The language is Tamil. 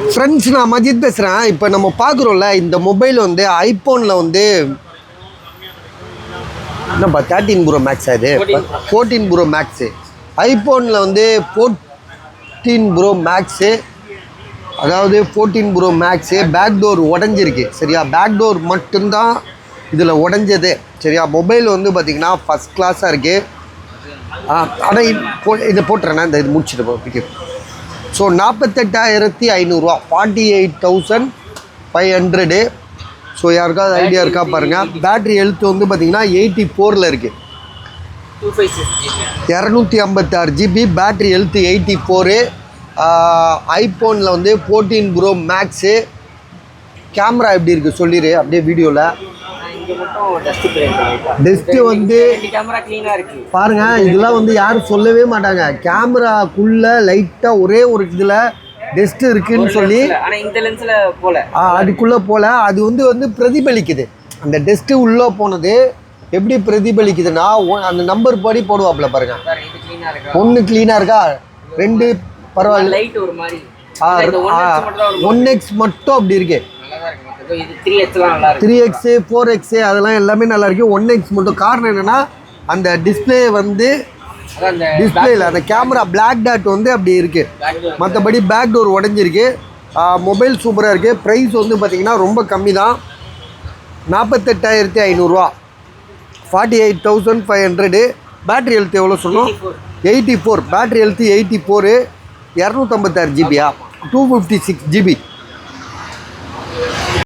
ஃப்ரெண்ட்ஸ், நான் மஜித் பேசுகிறேன். இப்போ நம்ம பார்க்குறோம்ல, இந்த மொபைல் வந்து ஐஃபோனில் வந்து என்னப்பா 13 ப்ரோ மேக்ஸா இது 14 ப்ரோ மேக்ஸு. ஐஃபோனில் வந்து 14 ப்ரோ மேக்ஸு, அதாவது 14 ப்ரோ மேக்ஸு பேக் டோர் உடஞ்சிருக்கு. சரியா, பேக் டோர் மட்டும்தான் இதில் உடஞ்சது. சரியா, மொபைல் வந்து பார்த்திங்கன்னா ஃபஸ்ட் கிளாஸாக இருக்குது. ஆனால் இதை போட்டுறேன்னா இந்த இது முடிச்சுட்டு போய்க்கு. ஸோ 48,500 48,500. ஸோ யாருக்காவது ஐடியா இருக்கா பாருங்கள். பேட்ரி ஹெல்த் வந்து பார்த்திங்கன்னா 84 இருக்குது. 256 GB பேட்ரி ஹெல்த் 84. ஐஃபோனில் வந்து 14 ப்ரோ மேக்ஸு. கேமரா எப்படி இருக்குது சொல்லிடு அப்படியே வீடியோவில். டெஸ்ட்டு வந்து பாருங்க, இதெல்லாம் வந்து யாரும் சொல்லவே மாட்டாங்க. கேமராக்குள்ள லைட்டாக ஒரே ஒரு இதில் டெஸ்ட் இருக்குன்னு சொல்லி அதுக்குள்ளே போல அது வந்து பிரதிபலிக்குது. அந்த டெஸ்ட்டு உள்ளே போனது எப்படி பிரதிபலிக்குதுன்னா அந்த நம்பர் படி போடுவாப்புல பாருங்க. ஒன்று க்ளீனாக இருக்கா, 2 பரவாயில்ல, 1x மட்டும் அப்படி இருக்கு. 3x 4x அதெல்லாம் எல்லாமே நல்லா இருக்கு. 1x மட்டும். காரணம் என்னன்னா அந்த டிஸ்பிளே வந்து டிஸ்பிளேல அந்த கேமரா பிளாக் டாட் வந்து அப்படி இருக்கு. மற்றபடி பேக் டோர் உடஞ்சிருக்கு. மொபைல் சூப்பராக இருக்குது. ப்ரைஸ் வந்து பார்த்திங்கன்னா ரொம்ப கம்மி தான். 48,500 48,500. பேட்ரி ஹெல்த் எவ்வளோ சொன்னோம்? 84. Battery health 84. 256 GB 256 GB.